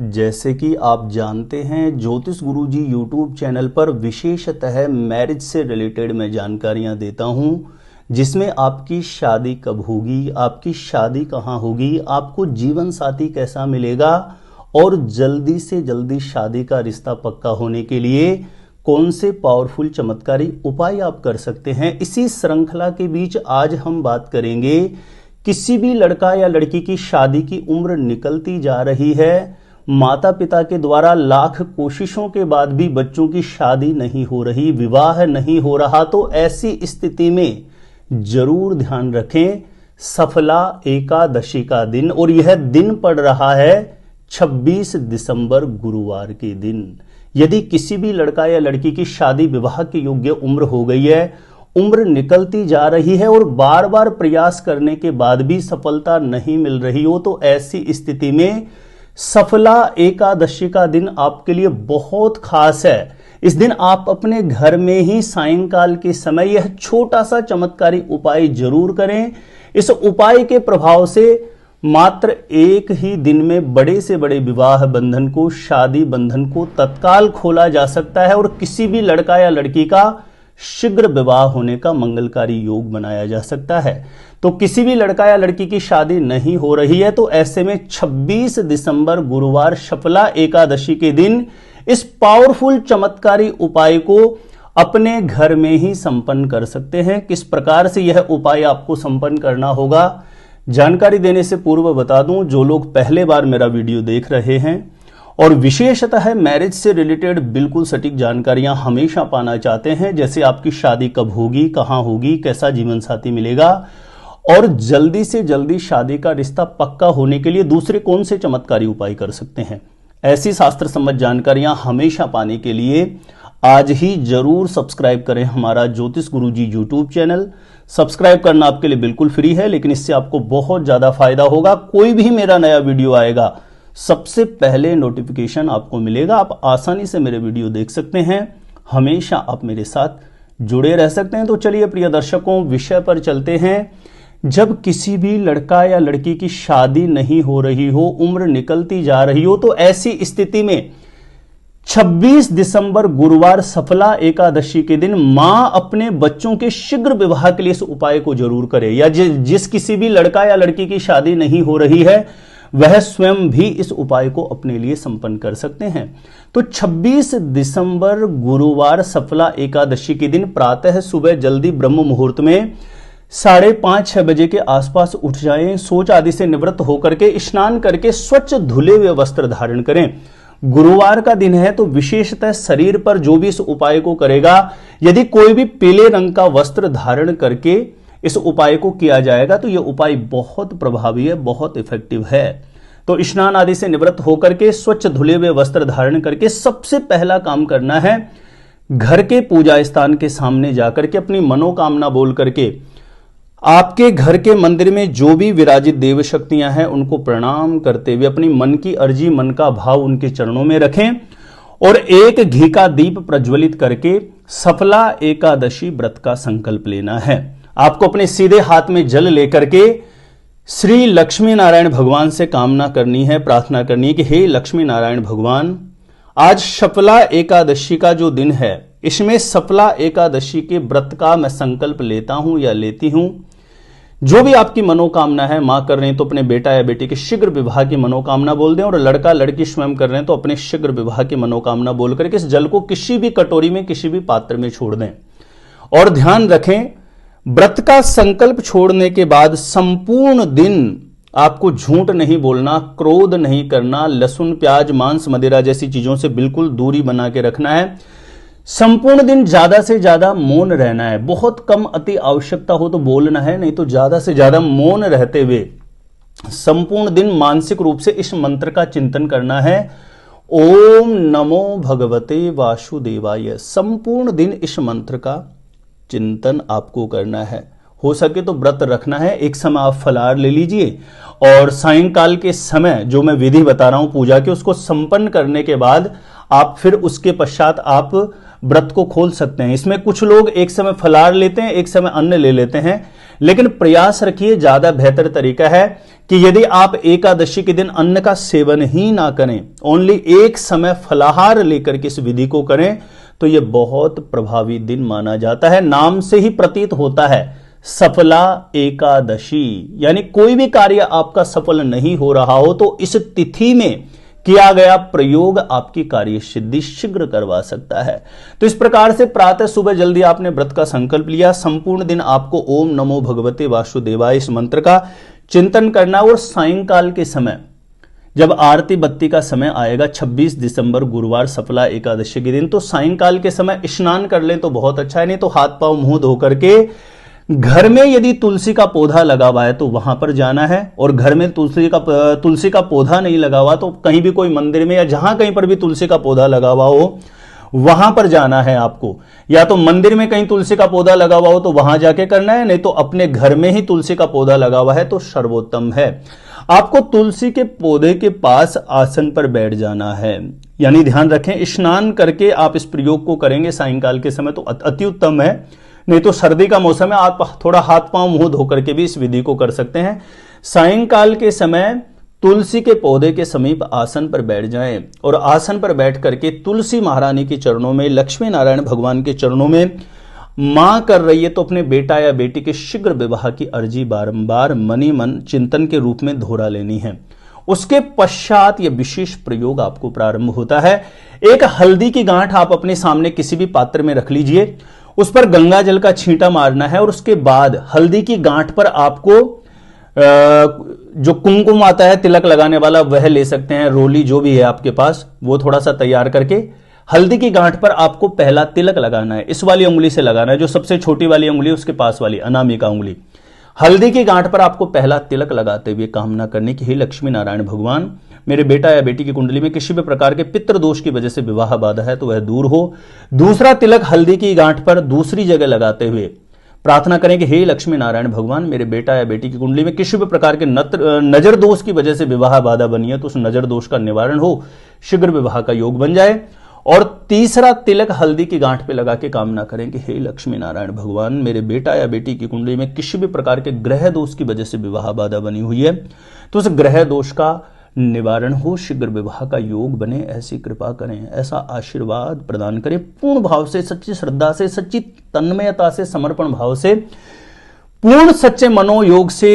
जैसे कि आप जानते हैं, ज्योतिष गुरुजी यूट्यूब चैनल पर विशेषतः मैरिज से रिलेटेड मैं जानकारियां देता हूं, जिसमें आपकी शादी कब होगी, आपकी शादी कहां होगी, आपको जीवन साथी कैसा मिलेगा और जल्दी से जल्दी शादी का रिश्ता पक्का होने के लिए कौन से पावरफुल चमत्कारी उपाय आप कर सकते हैं। इसी श्रृंखला के बीच आज हम बात करेंगे, किसी भी लड़का या लड़की की शादी की उम्र निकलती जा रही है, माता पिता के द्वारा लाख कोशिशों के बाद भी बच्चों की शादी नहीं हो रही, विवाह नहीं हो रहा, तो ऐसी स्थिति में जरूर ध्यान रखें सफला एकादशी का दिन, और यह दिन पड़ रहा है 26 दिसंबर गुरुवार के दिन। यदि किसी भी लड़का या लड़की की शादी विवाह के योग्य उम्र हो गई है, उम्र निकलती जा रही है और बार बार प्रयास करने के बाद भी सफलता नहीं मिल रही हो, तो ऐसी स्थिति में सफला एकादशी का दिन आपके लिए बहुत खास है। इस दिन आप अपने घर में ही सायंकाल के समय यह छोटा सा चमत्कारी उपाय जरूर करें। इस उपाय के प्रभाव से मात्र एक ही दिन में बड़े से बड़े विवाह बंधन को, शादी बंधन को तत्काल खोला जा सकता है और किसी भी लड़का या लड़की का शीघ्र विवाह होने का मंगलकारी योग बनाया जा सकता है। तो किसी भी लड़का या लड़की की शादी नहीं हो रही है, तो ऐसे में 26 दिसंबर गुरुवार सफला एकादशी के दिन इस पावरफुल चमत्कारी उपाय को अपने घर में ही संपन्न कर सकते हैं। किस प्रकार से यह उपाय आपको संपन्न करना होगा, जानकारी देने से पूर्व बता दूं, जो लोग पहले बार मेरा वीडियो देख रहे हैं और विशेषतः मैरिज से रिलेटेड बिल्कुल सटीक जानकारियां हमेशा पाना चाहते हैं, जैसे आपकी शादी कब होगी, कहां होगी, कैसा जीवन साथी मिलेगा और जल्दी से जल्दी शादी का रिश्ता पक्का होने के लिए दूसरे कौन से चमत्कारी उपाय कर सकते हैं, ऐसी शास्त्र सम्मत जानकारियां हमेशा पाने के लिए आज ही जरूर सब्सक्राइब करें हमारा ज्योतिष गुरुजी यूट्यूब चैनल। सब्सक्राइब करना आपके लिए बिल्कुल फ्री है, लेकिन इससे आपको बहुत ज्यादा फायदा होगा। कोई भी मेरा नया वीडियो आएगा, सबसे पहले नोटिफिकेशन आपको मिलेगा। आप आसानी से मेरे वीडियो देख सकते हैं, हमेशा आप मेरे साथ जुड़े रह सकते हैं। तो चलिए प्रिय दर्शकों, विषय पर चलते हैं। जब किसी भी लड़का या लड़की की शादी नहीं हो रही हो, उम्र निकलती जा रही हो, तो ऐसी स्थिति में 26 दिसंबर गुरुवार सफला एकादशी के दिन मां अपने बच्चों के शीघ्र विवाह के लिए इस उपाय को जरूर करे, या जिस किसी भी लड़का या लड़की की शादी नहीं हो रही है वह स्वयं भी इस उपाय को अपने लिए संपन्न कर सकते हैं। तो 26 दिसंबर गुरुवार सफला एकादशी के दिन प्रातः सुबह जल्दी ब्रह्म मुहूर्त में 5:30-6 बजे के आसपास उठ जाएं, शौच आदि से निवृत्त होकर के स्नान करके स्वच्छ धुले हुए वस्त्र धारण करें। गुरुवार का दिन है, तो विशेषतः शरीर पर जो भी इस उपाय को करेगा, यदि कोई भी पीले रंग का वस्त्र धारण करके इस उपाय को किया जाएगा, तो यह उपाय बहुत प्रभावी है, बहुत इफेक्टिव है। तो स्नान आदि से निवृत्त होकर के स्वच्छ धुले हुए वस्त्र धारण करके सबसे पहला काम करना है, घर के पूजा स्थान के सामने जाकर के अपनी मनोकामना बोल करके आपके घर के मंदिर में जो भी विराजित देव शक्तियां हैं उनको प्रणाम करते हुए अपनी मन की अर्जी, मन का भाव उनके चरणों में रखें और एक घी का दीप प्रज्वलित करके सफला एकादशी व्रत का संकल्प लेना है। आपको अपने सीधे हाथ में जल लेकर के श्री लक्ष्मी नारायण भगवान से कामना करनी है, प्रार्थना करनी है कि हे लक्ष्मी नारायण भगवान, आज सफला एकादशी का जो दिन है, इसमें सफला एकादशी के व्रत का मैं संकल्प लेता हूं या लेती हूं। जो भी आपकी मनोकामना है, मां कर रहे हैं तो अपने बेटा या बेटी के शीघ्र विवाह की मनोकामना बोल दें, और लड़का लड़की स्वयं कर रहे हैं तो अपने शीघ्र विवाह की मनोकामना बोल करके इस जल को किसी भी कटोरी में, किसी भी पात्र में छोड़ दें। और ध्यान रखें, व्रत का संकल्प छोड़ने के बाद संपूर्ण दिन आपको झूठ नहीं बोलना, क्रोध नहीं करना, लहसुन प्याज मांस मदिरा जैसी चीजों से बिल्कुल दूरी बना के रखना है। संपूर्ण दिन ज्यादा से ज्यादा मौन रहना है, बहुत कम अति आवश्यकता हो तो बोलना है, नहीं तो ज्यादा से ज्यादा मौन रहते हुए संपूर्ण दिन मानसिक रूप से इस मंत्र का चिंतन करना है, ओम नमो भगवते वासुदेवाय। संपूर्ण दिन इस मंत्र का चिंतन आपको करना है। हो सके तो व्रत रखना है, एक समय आप फलाहार ले लीजिए और सायंकाल के समय जो मैं विधि बता रहा हूं पूजा के, उसको संपन्न करने के बाद आप फिर उसके पश्चात आप व्रत को खोल सकते हैं। इसमें कुछ लोग एक समय फलाहार लेते हैं, एक समय अन्न ले लेते हैं, लेकिन प्रयास रखिए, ज्यादा बेहतर तरीका है कि यदि आप एकादशी के दिन अन्न का सेवन ही ना करें, ओनली एक समय फलाहार लेकर के इस विधि को करें, तो यह बहुत प्रभावी दिन माना जाता है। नाम से ही प्रतीत होता है सफला एकादशी, यानी कोई भी कार्य आपका सफल नहीं हो रहा हो तो इस तिथि में किया गया प्रयोग आपकी कार्य सिद्धि शीघ्र करवा सकता है। तो इस प्रकार से प्रातः सुबह जल्दी आपने व्रत का संकल्प लिया, संपूर्ण दिन आपको ओम नमो भगवते वासुदेवाय इस मंत्र का चिंतन करना, और सायंकाल के समय जब आरती बत्ती का समय आएगा 26 दिसंबर गुरुवार सफला एकादशी के दिन, तो सायंकाल के समय स्नान कर लें तो बहुत अच्छा है, नहीं तो हाथ पांव मुंह धो करके घर में यदि तुलसी का पौधा लगा हुआ है तो वहां पर जाना है, और घर में तुलसी का पौधा नहीं लगा हुआ तो कहीं भी कोई मंदिर में या जहां कहीं पर भी तुलसी का पौधा लगा हुआ हो वहां पर जाना है आपको। या तो मंदिर में कहीं तुलसी का पौधा लगा हुआ हो तो वहां जाके करना है, नहीं तो अपने घर में ही तुलसी का पौधा लगा हुआ है तो सर्वोत्तम है। आपको तुलसी के पौधे के पास आसन पर बैठ जाना है, यानी ध्यान रखें स्नान करके आप इस प्रयोग को करेंगे सायंकाल के समय तो अति उत्तम है, नहीं तो सर्दी का मौसम है, आप थोड़ा हाथ पांव मुंह धो करके भी इस विधि को कर सकते हैं। सायंकाल के समय तुलसी के पौधे के समीप आसन पर बैठ जाएं, और आसन पर बैठ करके तुलसी महारानी के चरणों में, लक्ष्मी नारायण भगवान के चरणों में मां कर रही है तो अपने बेटा या बेटी के शीघ्र विवाह की अर्जी बारंबार मनी मन चिंतन के रूप में दोहरा लेनी है। उसके पश्चात यह विशेष प्रयोग आपको प्रारंभ होता है। एक हल्दी की गांठ आप अपने सामने किसी भी पात्र में रख लीजिए, उस पर गंगा जल का छींटा मारना है, और उसके बाद हल्दी की गांठ पर आपको जो कुमकुम आता है तिलक लगाने वाला वह ले सकते हैं, रोली जो भी है आपके पास वो थोड़ा सा तैयार करके हल्दी की गांठ पर आपको पहला तिलक लगाना है। इस वाली उंगली से लगाना है, जो सबसे छोटी वाली उंगली है उसके पास वाली अनामिका उंगली। हल्दी की गांठ पर आपको पहला तिलक लगाते हुए कामना करने की, हे लक्ष्मी नारायण भगवान, मेरे बेटा या बेटी की कुंडली में किसी भी प्रकार के पितृ दोष की वजह से विवाह बाधा है तो वह दूर हो। दूसरा तिलक हल्दी की गांठ पर दूसरी जगह लगाते हुए प्रार्थना करें कि हे लक्ष्मी नारायण भगवान, मेरे बेटा या बेटी की कुंडली में किसी भी प्रकार के नजर दोष की वजह से विवाह बाधा बनी है तो उस नजर दोष का निवारण हो, शीघ्र विवाह का योग बन जाए। और तीसरा तिलक हल्दी की गांठ पे लगा के कामना करें कि हे लक्ष्मी नारायण भगवान, मेरे बेटा या बेटी की कुंडली में किसी भी प्रकार के ग्रह दोष की वजह से विवाह बाधा बनी हुई है तो उस ग्रह दोष का निवारण हो, शीघ्र विवाह का योग बने, ऐसी कृपा करें, ऐसा आशीर्वाद प्रदान करें। पूर्ण भाव से, सच्ची श्रद्धा से, सच्ची तन्मयता से, समर्पण भाव से, पूर्ण सच्चे मनोयोग से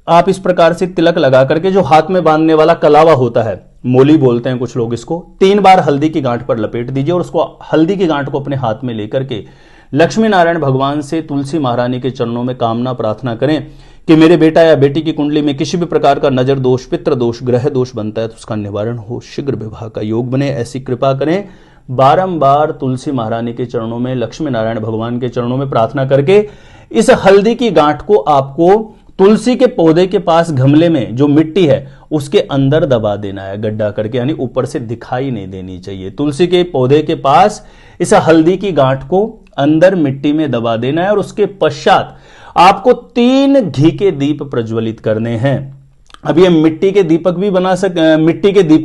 आप इस प्रकार से तिलक लगा करके, जो हाथ में बांधने वाला कलावा होता है, मोली बोलते हैं कुछ लोग इसको, 3 बार हल्दी की गांठ पर लपेट दीजिए और उसको हल्दी की गांठ को अपने हाथ में लेकर के लक्ष्मी नारायण भगवान से तुलसी महारानी के चरणों में कामना प्रार्थना करें कि मेरे बेटा या बेटी की कुंडली में किसी भी प्रकार का नजर दोष, पितृ दोष, ग्रह दोष बनता है तो उसका निवारण हो, शीघ्र विवाह का योग बने, ऐसी कृपा करें। बारंबार तुलसी महारानी के चरणों में, लक्ष्मी नारायण भगवान के चरणों में प्रार्थना करके इस हल्दी की गांठ को आपको तुलसी के पौधे के पास गमले में जो मिट्टी है उसके अंदर दबा देना है, गड्ढा करके, यानी ऊपर से दिखाई नहीं देनी चाहिए। तुलसी के पौधे के पास इस हल्दी की गांठ को अंदर मिट्टी में दबा देना है और उसके पश्चात आपको 3 घी के दीप प्रज्वलित करने हैं। अब ये मिट्टी के दीपक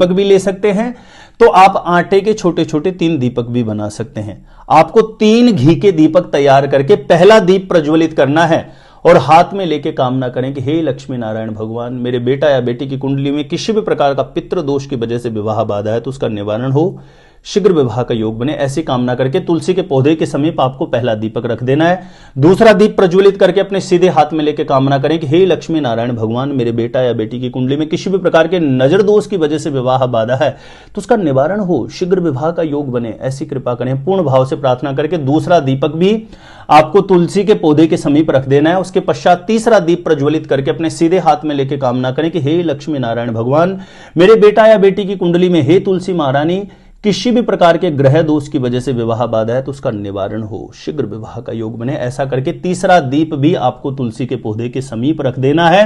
भी ले सकते हैं, तो आप आटे के छोटे छोटे 3 दीपक भी बना सकते हैं। आपको 3 घी के दीपक तैयार करके पहला दीप प्रज्वलित करना है और हाथ में लेके कामना करें कि हे लक्ष्मी नारायण भगवान, मेरे बेटा या बेटी की कुंडली में किसी भी प्रकार का पितृ दोष की वजह से विवाह बाधा है तो उसका निवारण हो, शीघ्र विवाह का योग बने, ऐसी कामना करके तुलसी के पौधे के समीप आपको पहला दीपक रख देना है। दूसरा दीप प्रज्वलित करके अपने सीधे हाथ में लेकर कामना करें कि हे लक्ष्मी नारायण भगवान, मेरे बेटा या बेटी की कुंडली में किसी भी प्रकार के नजर दोष की वजह से विवाह बाधा है तो उसका निवारण हो, शीघ्र विवाह का योग बने, ऐसी कृपा करें। पूर्ण भाव से प्रार्थना करके दूसरा दीपक भी आपको तुलसी के पौधे के समीप रख देना है। उसके पश्चात तीसरा दीप प्रज्वलित करके अपने सीधे हाथ में लेकर कामना करें कि हे लक्ष्मी नारायण भगवान, मेरे बेटा या बेटी की कुंडली में, हे तुलसी महारानी, किसी भी प्रकार के ग्रह दोष की वजह से विवाह बाधा है तो उसका निवारण हो, शीघ्र विवाह का योग बने। ऐसा करके तीसरा दीप भी आपको तुलसी के पौधे के समीप रख देना है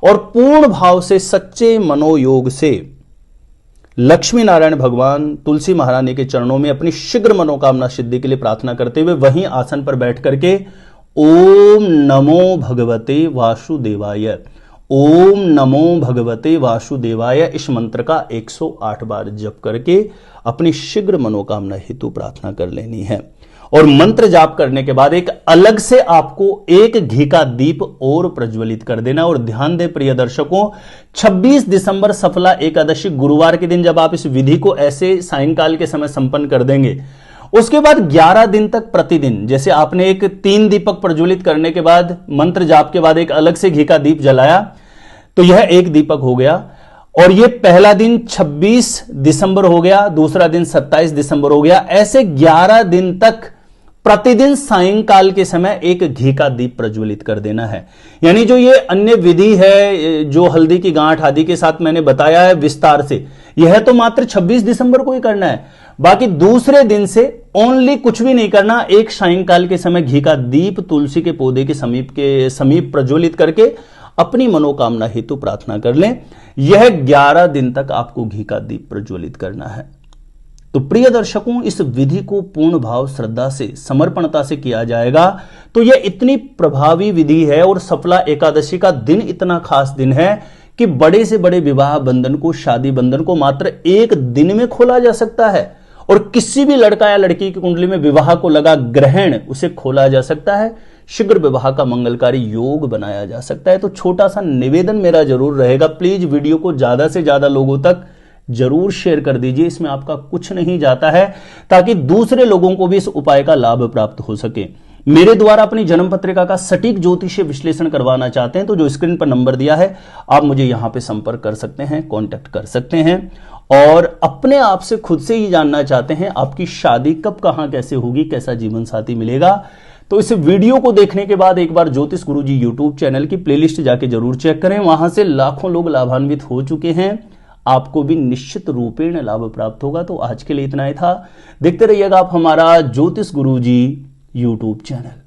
और पूर्ण भाव से, सच्चे मनोयोग से लक्ष्मी नारायण भगवान, तुलसी महारानी के चरणों में अपनी शीघ्र मनोकामना सिद्धि के लिए प्रार्थना करते हुए वहीं आसन पर बैठ करके ओम नमो भगवते वासुदेवाय, ओम नमो भगवते वासुदेवाय इस मंत्र का 108 बार जप करके अपनी शीघ्र मनोकामना हेतु प्रार्थना कर लेनी है। और मंत्र जाप करने के बाद एक अलग से आपको एक घी का दीप और प्रज्वलित कर देना। और ध्यान दें प्रिय दर्शकों, 26 दिसंबर सफला एकादशी गुरुवार के दिन जब आप इस विधि को ऐसे सायंकाल के समय संपन्न कर देंगे, उसके बाद 11 दिन तक प्रतिदिन, जैसे आपने एक 3 दीपक प्रज्वलित करने के बाद मंत्र जाप के बाद एक अलग से घी का दीप जलाया, तो यह एक दीपक हो गया। और यह पहला दिन 26 दिसंबर हो गया, दूसरा दिन 27 दिसंबर हो गया। ऐसे 11 दिन तक प्रतिदिन सायंकाल के समय एक घी का दीप प्रज्वलित कर देना है। यानी जो ये अन्य विधि है, जो हल्दी की गांठ आदि के साथ मैंने बताया है विस्तार से, यह तो मात्र 26 दिसंबर को ही करना है। बाकी दूसरे दिन से ओनली कुछ भी नहीं करना, एक सायंकाल के समय घी का दीप तुलसी के पौधे के समीप प्रज्वलित करके अपनी मनोकामना हेतु प्रार्थना कर लें। यह 11 दिन तक आपको घी का दीप प्रज्वलित करना है। तो प्रिय दर्शकों, इस विधि को पूर्ण भाव, श्रद्धा से, समर्पणता से किया जाएगा तो यह इतनी प्रभावी विधि है। और सफला एकादशी का दिन इतना खास दिन है कि बड़े से बड़े विवाह बंधन को, शादी बंधन को मात्र एक दिन में खोला जा सकता है। और किसी भी लड़का या लड़की की कुंडली में विवाह को लगा ग्रहण, उसे खोला जा सकता है। शीघ्र विवाह का मंगलकारी योग बनाया जा सकता है। तो छोटा सा निवेदन मेरा जरूर रहेगा, प्लीज वीडियो को ज्यादा से ज्यादा लोगों तक जरूर शेयर कर दीजिए। इसमें आपका कुछ नहीं जाता है, ताकि दूसरे लोगों को भी इस उपाय का लाभ प्राप्त हो सके। मेरे द्वारा अपनी जन्म पत्रिका का सटीक ज्योतिषीय विश्लेषण करवाना चाहते हैं तो जो स्क्रीन पर नंबर दिया है, आप मुझे यहां पे संपर्क कर सकते हैं, कांटेक्ट कर सकते हैं। और अपने आप से खुद से ही जानना चाहते हैं आपकी शादी कब, कहां, कैसे होगी, कैसा जीवन साथी मिलेगा, तो इस वीडियो को देखने के बाद एक बार ज्योतिष गुरुजी यूट्यूब चैनल की प्लेलिस्ट जाके जरूर चेक करें। वहां से लाखों लोग लाभान्वित हो चुके हैं, आपको भी निश्चित रूपेण लाभ प्राप्त होगा। तो आज के लिए इतना ही था। देखते रहिएगा आप हमारा ज्योतिष गुरुजी यूट्यूब चैनल।